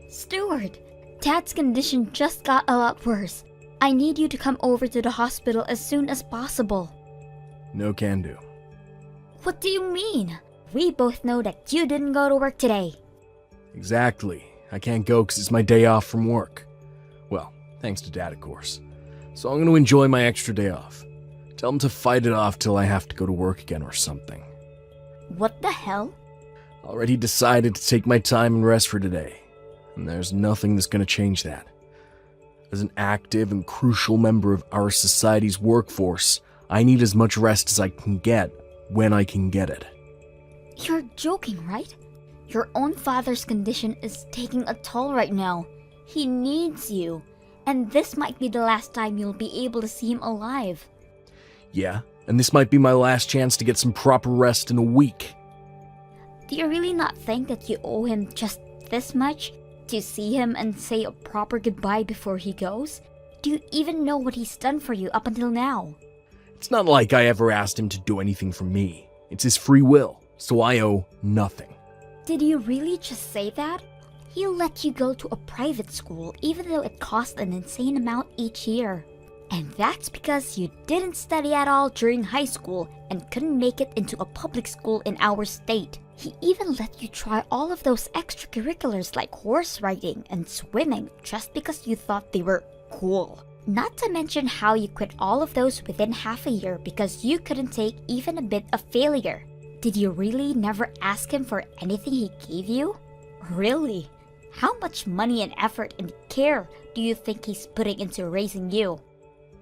Stuart, Dad's condition just got a lot worse. I need you to come over to the hospital as soon as possible. No can do. What do you mean? We both know that you didn't go to work today. Exactly. I can't go because it's my day off from work. Well, thanks to Dad, of course. So I'm going to enjoy my extra day off. Tell him to fight it off till I have to go to work again or something. What the hell? Already decided to take my time and rest for today. And there's nothing that's going to change that. As an active and crucial member of our society's workforce, I need as much rest as I can get when I can get it. You're joking, right? Your own father's condition is taking a toll right now. He needs you. And this might be the last time you'll be able to see him alive. Yeah, and this might be my last chance to get some proper rest in a week. Do you really not think that you owe him just this much? To see him and say a proper goodbye before he goes? Do you even know what he's done for you up until now? It's not like I ever asked him to do anything for me. It's his free will, so I owe nothing. Did you really just say that? He'll let you go to a private school even though it costs an insane amount each year. And that's because you didn't study at all during high school and couldn't make it into a public school in our state. He even let you try all of those extracurriculars like horse riding and swimming just because you thought they were cool. Not to mention how you quit all of those within half a year because you couldn't take even a bit of failure. Did you really never ask him for anything he gave you? Really? How much money and effort and care do you think he's putting into raising you?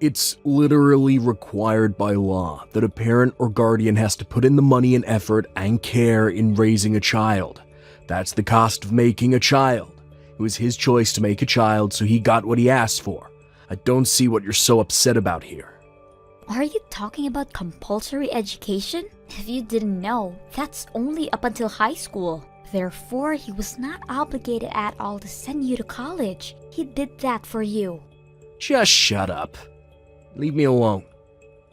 It's literally required by law that a parent or guardian has to put in the money and effort and care in raising a child. That's the cost of making a child. It was his choice to make a child, so he got what he asked for. I don't see what you're so upset about here. Are you talking about compulsory education? If you didn't know, that's only up until high school. Therefore, he was not obligated at all to send you to college. He did that for you. Just shut up. Leave me alone.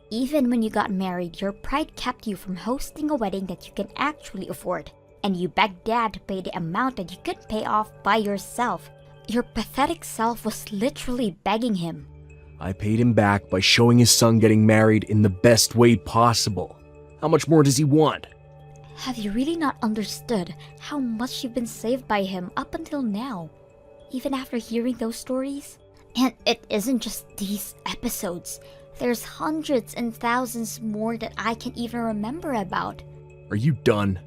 Even when you got married, your pride kept you from hosting a wedding that you can actually afford. And you begged Dad to pay the amount that you couldn't pay off by yourself. Your pathetic self was literally begging him. I paid him back by showing his son getting married in the best way possible. How much more does he want? Have you really not understood how much you've been saved by him up until now? Even after hearing those stories? And it isn't just these episodes. There's hundreds and thousands more that I can't even remember about. Are you done?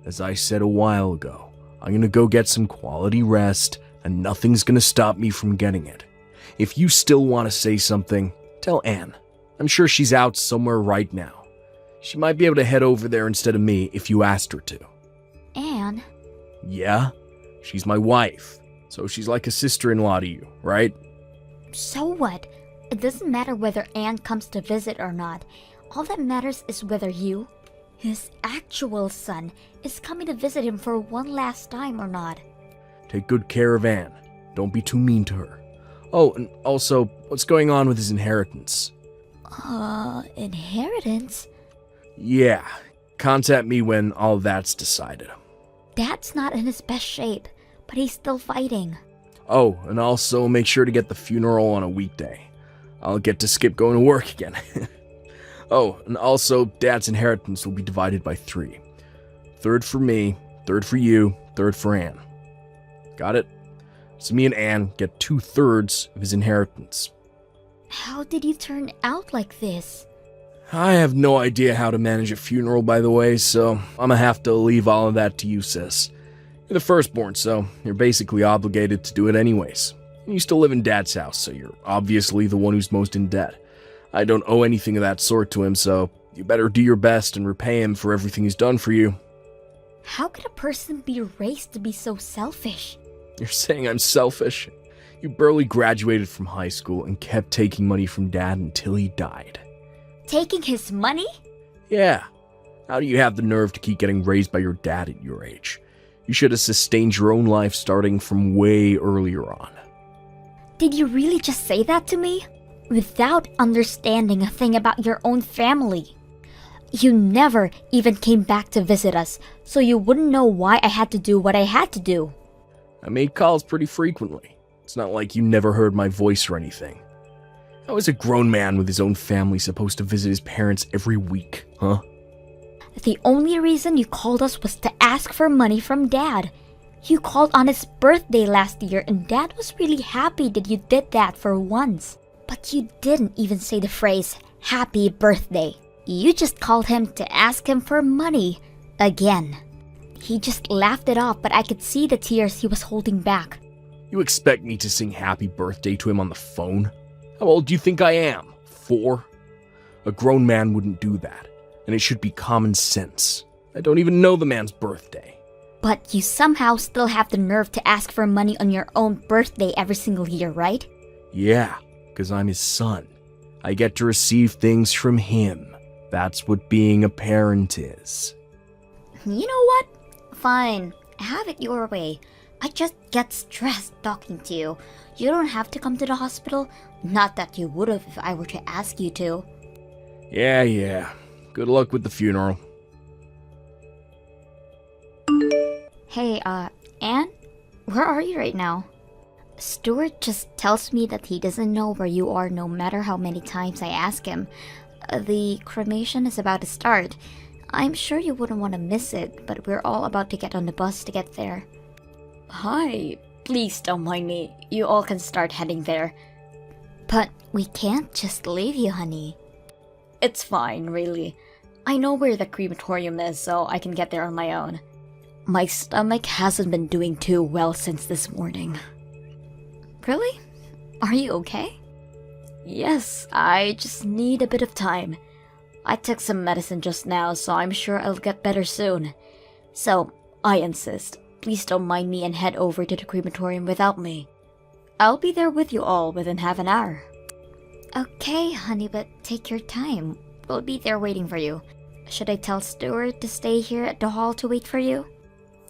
As I said a while ago, I'm gonna go get some quality rest, and nothing's gonna stop me from getting it. If you still want to say something, tell Anne. I'm sure she's out somewhere right now. She might be able to head over there instead of me if you asked her to. Anne? Yeah? She's my wife, so she's like a sister-in-law to you, right? So what? It doesn't matter whether Anne comes to visit or not. All that matters is whether you, his actual son, is coming to visit him for one last time or not. Take good care of Anne. Don't be too mean to her. Oh, and also, what's going on with his inheritance? Inheritance? Yeah, contact me when all that's decided. Dad's not in his best shape, but he's still fighting. Oh, and also make sure to get the funeral on a weekday. I'll get to skip going to work again. Oh, and also, Dad's inheritance will be divided by 3. 1/3 for me, 1/3 for you, 1/3 for Anne. Got it? So me and Anne get 2/3 of his inheritance. How did you turn out like this? I have no idea how to manage a funeral, by the way, so I'm gonna have to leave all of that to you, sis. You're the firstborn, so you're basically obligated to do it anyways. And you still live in Dad's house, so you're obviously the one who's most in debt. I don't owe anything of that sort to him, so you better do your best and repay him for everything he's done for you. How could a person be raised to be so selfish? You're saying I'm selfish? You barely graduated from high school and kept taking money from Dad until he died. Taking his money? Yeah. How do you have the nerve to keep getting raised by your dad at your age? You should have sustained your own life starting from way earlier on. Did you really just say that to me? Without understanding a thing about your own family. You never even came back to visit us, so you wouldn't know why I had to do what I had to do. I made calls pretty frequently. It's not like you never heard my voice or anything. How is a grown man with his own family supposed to visit his parents every week, huh? The only reason you called us was to ask for money from Dad. You called on his birthday last year and Dad was really happy that you did that for once. But you didn't even say the phrase, happy birthday. You just called him to ask him for money. Again. He just laughed it off, but I could see the tears he was holding back. You expect me to sing happy birthday to him on the phone? How old do you think I am? 4? A grown man wouldn't do that, and it should be common sense. I don't even know the man's birthday. But you somehow still have the nerve to ask for money on your own birthday every single year, right? Yeah, because I'm his son. I get to receive things from him. That's what being a parent is. You know what? Fine. Have it your way. I just get stressed talking to you. You don't have to come to the hospital. Not that you would have if I were to ask you to. Yeah. Good luck with the funeral. Hey, Anne? Where are you right now? Stuart just tells me that he doesn't know where you are no matter how many times I ask him. The cremation is about to start. I'm sure you wouldn't want to miss it, but we're all about to get on the bus to get there. Hi. Please don't mind me. You all can start heading there. But we can't just leave you, honey. It's fine, really. I know where the crematorium is, so I can get there on my own. My stomach hasn't been doing too well since this morning. Really? Are you okay? Yes, I just need a bit of time. I took some medicine just now, so I'm sure I'll get better soon. So, I insist. Please don't mind me and head over to the crematorium without me. I'll be there with you all within half an hour. Okay, honey, but take your time. We'll be there waiting for you. Should I tell Stuart to stay here at the hall to wait for you?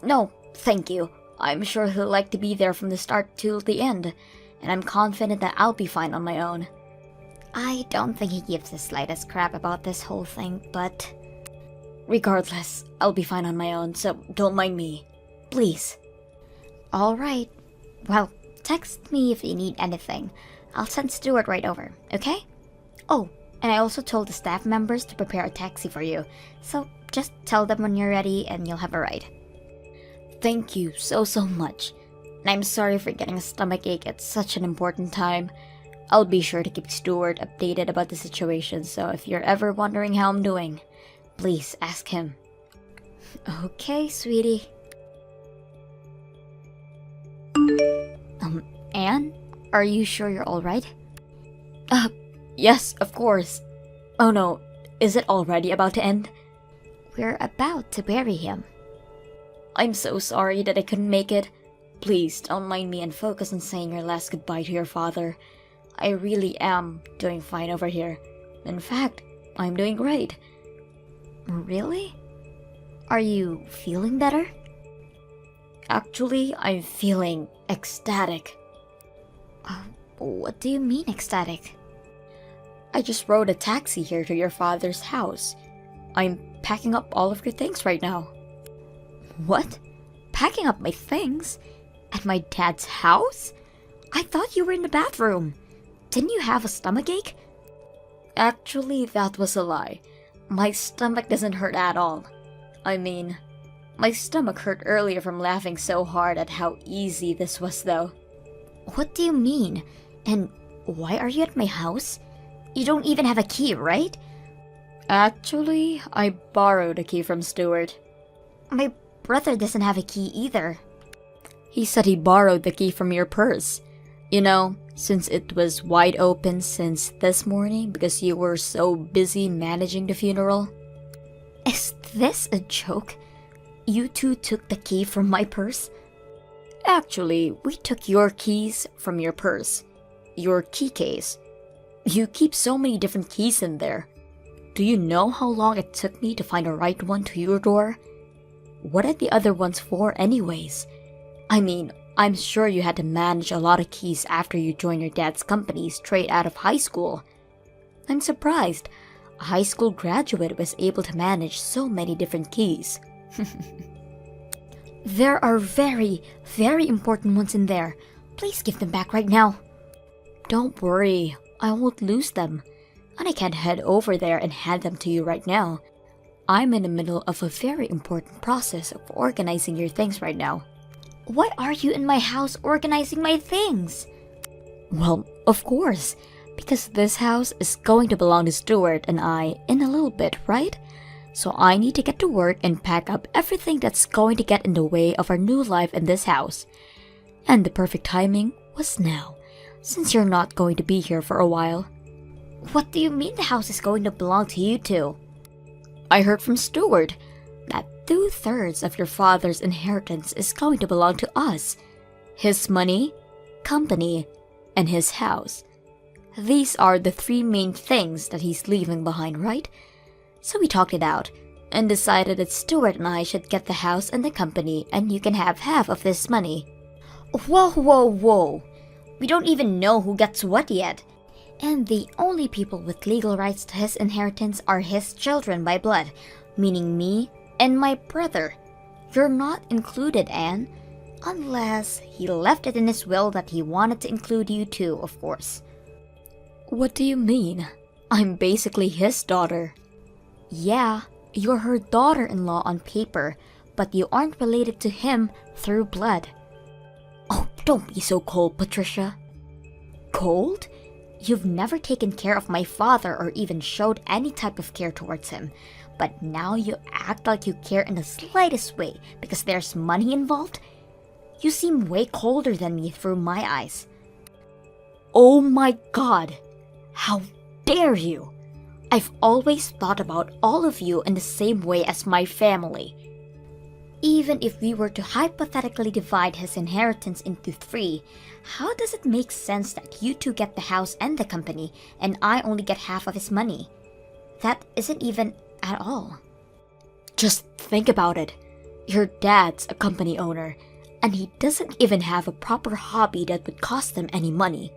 No, thank you. I'm sure he'll like to be there from the start till the end, and I'm confident that I'll be fine on my own. I don't think he gives the slightest crap about this whole thing, but... Regardless, I'll be fine on my own, so don't mind me. Please. Alright. Well, text me if you need anything. I'll send Stuart right over, okay? Oh, and I also told the staff members to prepare a taxi for you, so just tell them when you're ready and you'll have a ride. Thank you so much. And I'm sorry for getting a stomachache at such an important time. I'll be sure to keep Stuart updated about the situation, so if you're ever wondering how I'm doing, please ask him. Okay, sweetie. Anne? Are you sure you're alright? Yes, of course. Oh no, is it already about to end? We're about to bury him. I'm so sorry that I couldn't make it. Please don't mind me and focus on saying your last goodbye to your father. I really am doing fine over here. In fact, I'm doing great. Really? Are you feeling better? Actually, I'm feeling ecstatic. What do you mean ecstatic? I just rode a taxi here to your father's house. I'm packing up all of your things right now. What? Packing up my things? At my dad's house? I thought you were in the bathroom. Didn't you have a stomachache? Actually, that was a lie. My stomach doesn't hurt at all. I mean, my stomach hurt earlier from laughing so hard at how easy this was though. What do you mean? And why are you at my house? You don't even have a key, right? Actually, I borrowed a key from Stuart. My brother doesn't have a key either. He said he borrowed the key from your purse. You know, since it was wide open since this morning because you were so busy managing the funeral. Is this a joke? You two took the key from my purse? Actually, we took your keys from your purse. Your key case. You keep so many different keys in there. Do you know how long it took me to find the right one to your door? What are the other ones for anyways? I mean, I'm sure you had to manage a lot of keys after you joined your dad's company straight out of high school. I'm surprised a high school graduate was able to manage so many different keys. There are very, very important ones in there. Please give them back right now. Don't worry, I won't lose them. And I can't head over there and hand them to you right now. I'm in the middle of a very important process of organizing your things right now. Why are you in my house organizing my things? Well, of course, because this house is going to belong to Stuart and I in a little bit, right? So I need to get to work and pack up everything that's going to get in the way of our new life in this house. And the perfect timing was now, since you're not going to be here for a while. What do you mean the house is going to belong to you two? I heard from Stuart that 2/3 of your father's inheritance is going to belong to us. His money, company, and his house. These are the 3 main things that he's leaving behind, right? So we talked it out and decided that Stuart and I should get the house and the company, and you can have half of this money. Whoa, whoa, whoa. We don't even know who gets what yet. And the only people with legal rights to his inheritance are his children by blood, meaning me and my brother. You're not included, Anne. Unless he left it in his will that he wanted to include you too, of course. What do you mean? I'm basically his daughter. Yeah, you're her daughter-in-law on paper, but you aren't related to him through blood. Oh, don't be so cold, Patricia. Cold? You've never taken care of my father or even showed any type of care towards him, but now you act like you care in the slightest way because there's money involved? You seem way colder than me through my eyes. Oh my God! How dare you! I've always thought about all of you in the same way as my family. Even if we were to hypothetically divide his inheritance into 3, how does it make sense that you two get the house and the company, and I only get half of his money? That isn't even at all. Just think about it. Your dad's a company owner, and he doesn't even have a proper hobby that would cost him any money.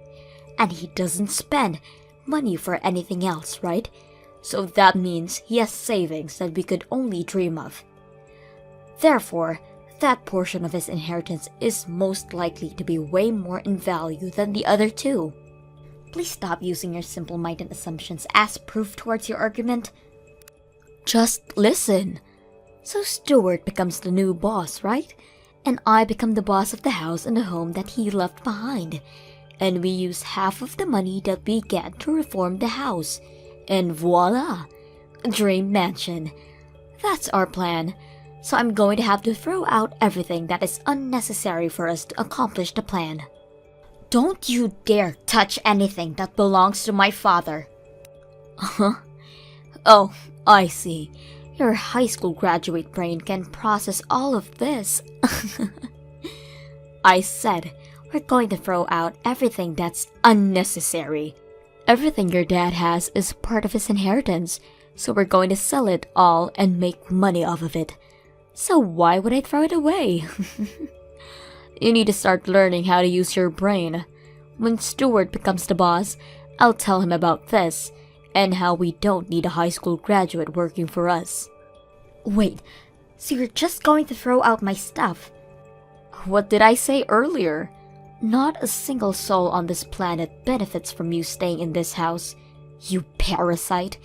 And he doesn't spend money for anything else, right? So that means he has savings that we could only dream of. Therefore, that portion of his inheritance is most likely to be way more in value than the other 2. Please stop using your simple-minded assumptions as proof towards your argument. Just listen. So Stuart becomes the new boss, right? And I become the boss of the house and the home that he left behind. And we use half of the money that we get to reform the house. And voila! Dream mansion. That's our plan. So I'm going to have to throw out everything that is unnecessary for us to accomplish the plan. Don't you dare touch anything that belongs to my father. Huh? Oh, I see. Your high school graduate brain can process all of this. I said, we're going to throw out everything that's unnecessary. Everything your dad has is part of his inheritance, so we're going to sell it all and make money off of it. So why would I throw it away? You need to start learning how to use your brain. When Stuart becomes the boss, I'll tell him about this, and how we don't need a high school graduate working for us. Wait, so you're just going to throw out my stuff? What did I say earlier? Not a single soul on this planet benefits from you staying in this house, you parasite.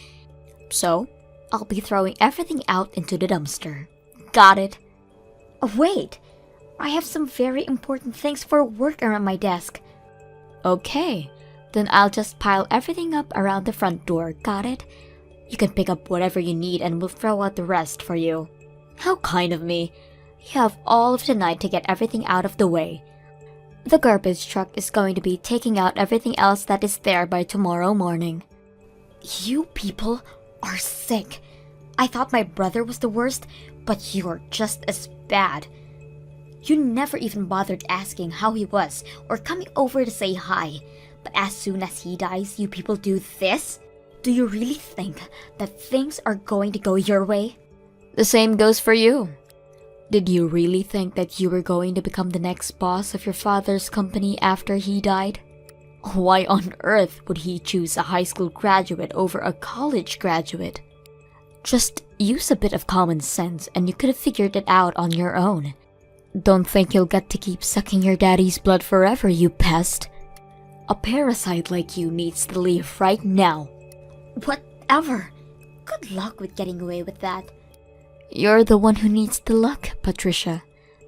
So, I'll be throwing everything out into the dumpster. Got it? Wait, I have some very important things for work around my desk. Okay, then I'll just pile everything up around the front door, got it? You can pick up whatever you need and we'll throw out the rest for you. How kind of me. You have all of the night to get everything out of the way. The garbage truck is going to be taking out everything else that is there by tomorrow morning. You people are sick. I thought my brother was the worst, but you're just as bad. You never even bothered asking how he was or coming over to say hi. But as soon as he dies, you people do this? Do you really think that things are going to go your way? The same goes for you. Did you really think that you were going to become the next boss of your father's company after he died? Why on earth would he choose a high school graduate over a college graduate? Just use a bit of common sense and you could have figured it out on your own. Don't think you'll get to keep sucking your daddy's blood forever, you pest. A parasite like you needs to leave right now. Whatever. Good luck with getting away with that. You're the one who needs the luck, Patricia.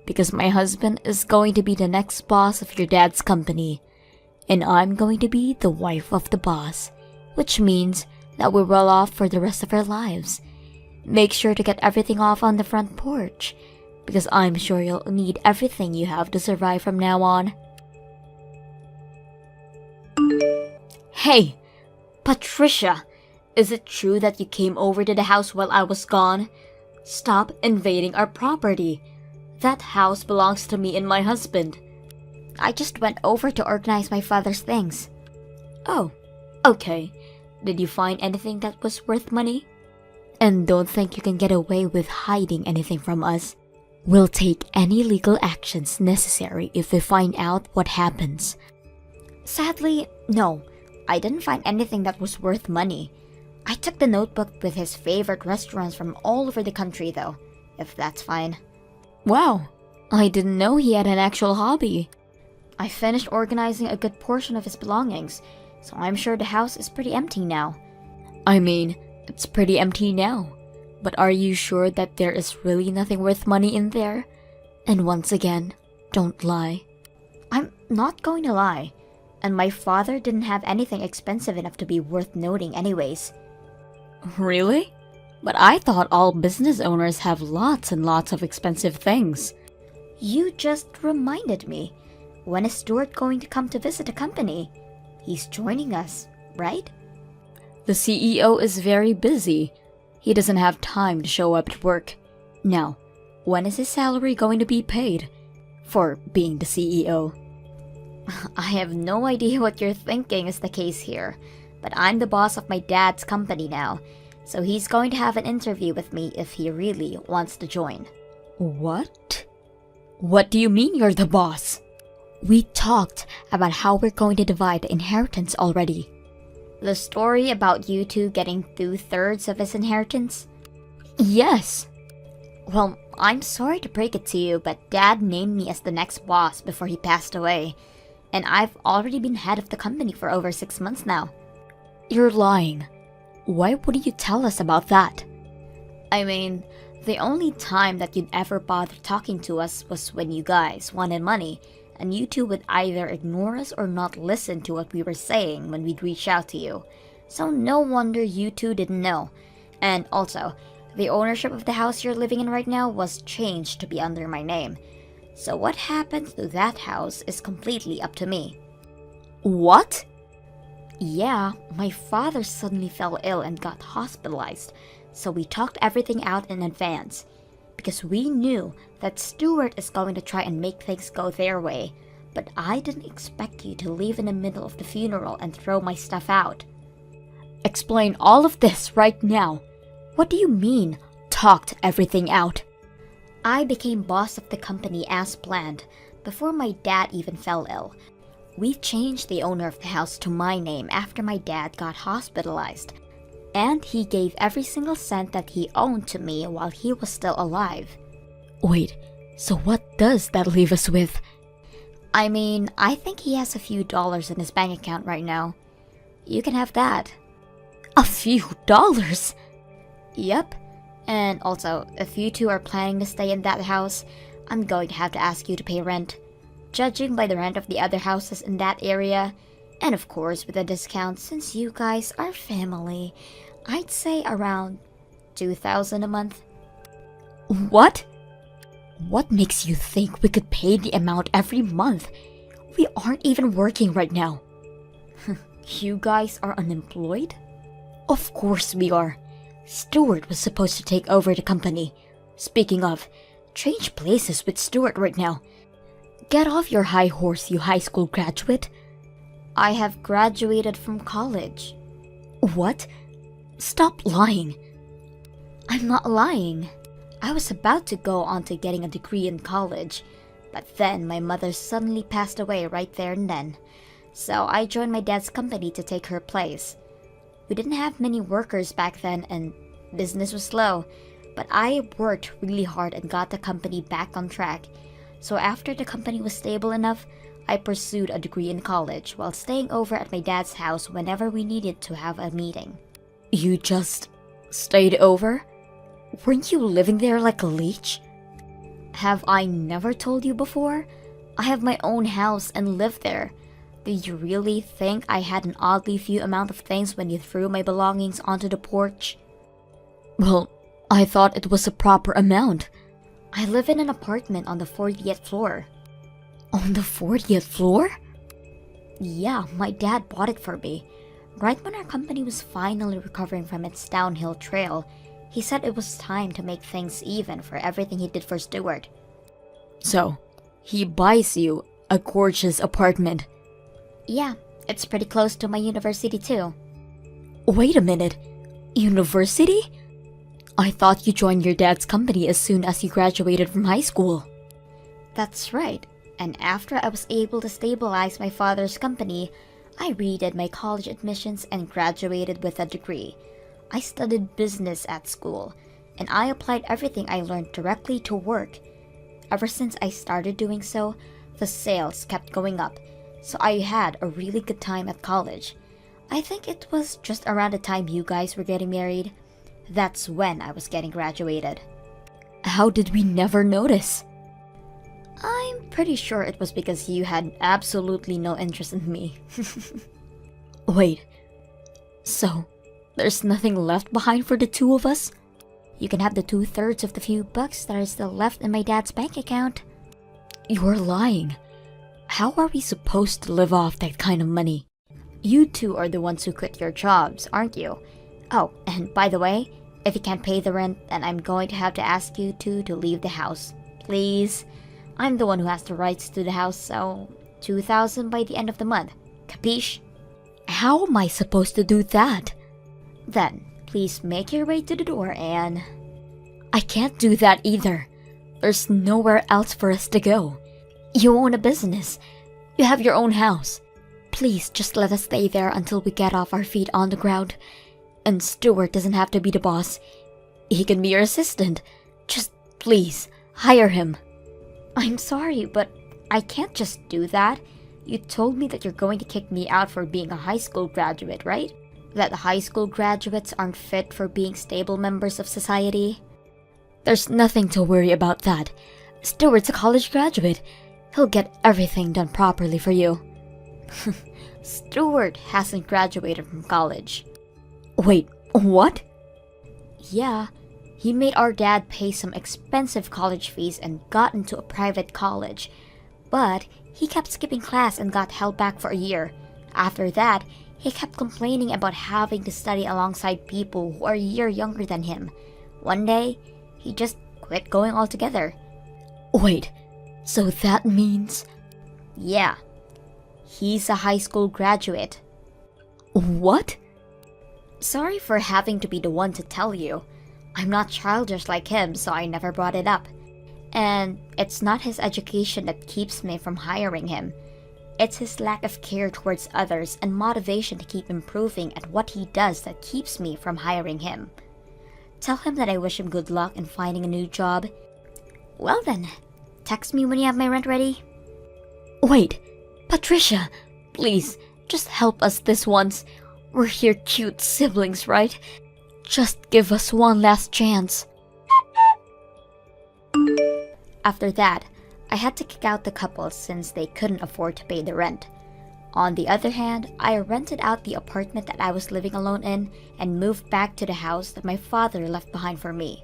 Because my husband is going to be the next boss of your dad's company. And I'm going to be the wife of the boss. Which means that we're well off for the rest of our lives. Make sure to get everything off on the front porch. Because I'm sure you'll need everything you have to survive from now on. Hey, Patricia, is it true that you came over to the house while I was gone? Stop invading our property. That house belongs to me and my husband. I just went over to organize my father's things. Oh, okay. Did you find anything that was worth money? And don't think you can get away with hiding anything from us. We'll take any legal actions necessary if we find out what happens. Sadly, no. I didn't find anything that was worth money. I took the notebook with his favorite restaurants from all over the country though, if that's fine. Wow, I didn't know he had an actual hobby. I finished organizing a good portion of his belongings, so I'm sure the house is pretty empty now. I mean, it's pretty empty now. But are you sure that there is really nothing worth money in there? And once again, don't lie. I'm not going to lie. And my father didn't have anything expensive enough to be worth noting anyways. Really? But I thought all business owners have lots and lots of expensive things. You just reminded me. When is Stuart going to come to visit the company? He's joining us, right? The CEO is very busy. He doesn't have time to show up to work. Now, when is his salary going to be paid? For being the CEO. I have no idea what you're thinking is the case here, but I'm the boss of my dad's company now, so he's going to have an interview with me if he really wants to join. What? What do you mean you're the boss? We talked about how we're going to divide the inheritance already. The story about you two getting 2/3 of his inheritance? Yes. Well, I'm sorry to break it to you, but Dad named me as the next boss before he passed away. And I've already been head of the company for over 6 months now. You're lying. Why wouldn't you tell us about that? I mean, the only time that you'd ever bother talking to us was when you guys wanted money, and you two would either ignore us or not listen to what we were saying when we'd reach out to you. So no wonder you two didn't know. And also, the ownership of the house you're living in right now was changed to be under my name. So what happens to that house is completely up to me. What? Yeah, my father suddenly fell ill and got hospitalized, so we talked everything out in advance. Because we knew that Stuart is going to try and make things go their way, but I didn't expect you to leave in the middle of the funeral and throw my stuff out. Explain all of this right now. What do you mean, talked everything out? I became boss of the company as planned, before my dad even fell ill. We changed the owner of the house to my name after my dad got hospitalized. And he gave every single cent that he owned to me while he was still alive. Wait, so what does that leave us with? I mean, I think he has a few dollars in his bank account right now. You can have that. A few dollars? Yep. And also, if you two are planning to stay in that house, I'm going to have to ask you to pay rent. Judging by the rent of the other houses in that area, and of course with a discount since you guys are family, I'd say around $2,000 a month. What? What makes you think we could pay the amount every month? We aren't even working right now. You guys are unemployed? Of course we are. Stuart was supposed to take over the company. Speaking of, change places with Stuart right now. Get off your high horse, you high school graduate. I have graduated from college. What? Stop lying. I'm not lying. I was about to go on to getting a degree in college, but then my mother suddenly passed away right there and then. So I joined my dad's company to take her place. We didn't have many workers back then and business was slow, but I worked really hard and got the company back on track. So after the company was stable enough, I pursued a degree in college while staying over at my dad's house whenever we needed to have a meeting. You just stayed over? Weren't you living there like a leech? Have I never told you before? I have my own house and live there. Did you really think I had an oddly few amount of things when you threw my belongings onto the porch? Well, I thought it was a proper amount. I live in an apartment on the 40th floor. On the 40th floor? Yeah, my dad bought it for me. Right when our company was finally recovering from its downhill trail, he said it was time to make things even for everything he did for Stuart. So, he buys you a gorgeous apartment. Yeah, it's pretty close to my university too. Wait a minute, university? I thought you joined your dad's company as soon as you graduated from high school. That's right, and after I was able to stabilize my father's company, I redid my college admissions and graduated with a degree. I studied business at school, and I applied everything I learned directly to work. Ever since I started doing so, the sales kept going up, so I had a really good time at college. I think it was just around the time you guys were getting married. That's when I was getting graduated. How did we never notice? I'm pretty sure it was because you had absolutely no interest in me. Wait, so there's nothing left behind for the two of us? You can have the 2/3 of the few bucks that are still left in my dad's bank account. You're lying. How are we supposed to live off that kind of money? You two are the ones who quit your jobs, aren't you? Oh, and by the way, if you can't pay the rent, then I'm going to have to ask you two to leave the house. Please? I'm the one who has the rights to the house, so $2,000 by the end of the month. Capiche? How am I supposed to do that? Then, please make your way to the door and... I can't do that either. There's nowhere else for us to go. You own a business. You have your own house. Please just let us stay there until we get off our feet on the ground. And Stuart doesn't have to be the boss. He can be your assistant. Just please, hire him. I'm sorry, but I can't just do that. You told me that you're going to kick me out for being a high school graduate, right? That high school graduates aren't fit for being stable members of society? There's nothing to worry about that. Stuart's a college graduate. He'll get everything done properly for you. Stuart hasn't graduated from college. Wait, what? Yeah, he made our dad pay some expensive college fees and got into a private college. But he kept skipping class and got held back for a year. After that, he kept complaining about having to study alongside people who are a year younger than him. One day, he just quit going altogether. Wait, so that means... Yeah, he's a high school graduate. What? Sorry for having to be the one to tell you. I'm not childish like him, so I never brought it up. And it's not his education that keeps me from hiring him. It's his lack of care towards others and motivation to keep improving at what he does that keeps me from hiring him. Tell him that I wish him good luck in finding a new job. Well then, text me when you have my rent ready. Wait, Patricia, please, just help us this once. We're here cute siblings, right? Just give us one last chance. After that, I had to kick out the couple since they couldn't afford to pay the rent. On the other hand, I rented out the apartment that I was living alone in and moved back to the house that my father left behind for me.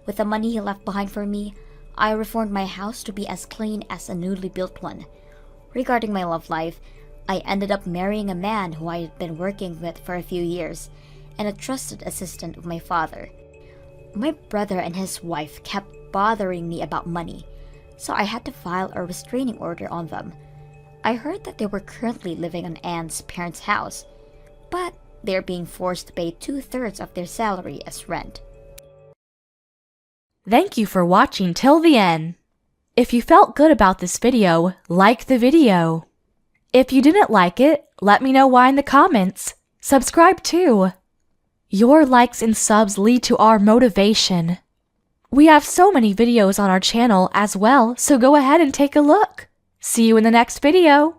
With the money he left behind for me, I reformed my house to be as clean as a newly built one. Regarding my love life, I ended up marrying a man who I had been working with for a few years, and a trusted assistant of my father. My brother and his wife kept bothering me about money, so I had to file a restraining order on them. I heard that they were currently living in Anne's parents' house, but they're being forced to pay 2/3 of their salary as rent. Thank you for watching till the end. If you felt good about this video, like the video. If you didn't like it, let me know why in the comments. Subscribe too. Your likes and subs lead to our motivation. We have so many videos on our channel as well, so go ahead and take a look. See you in the next video.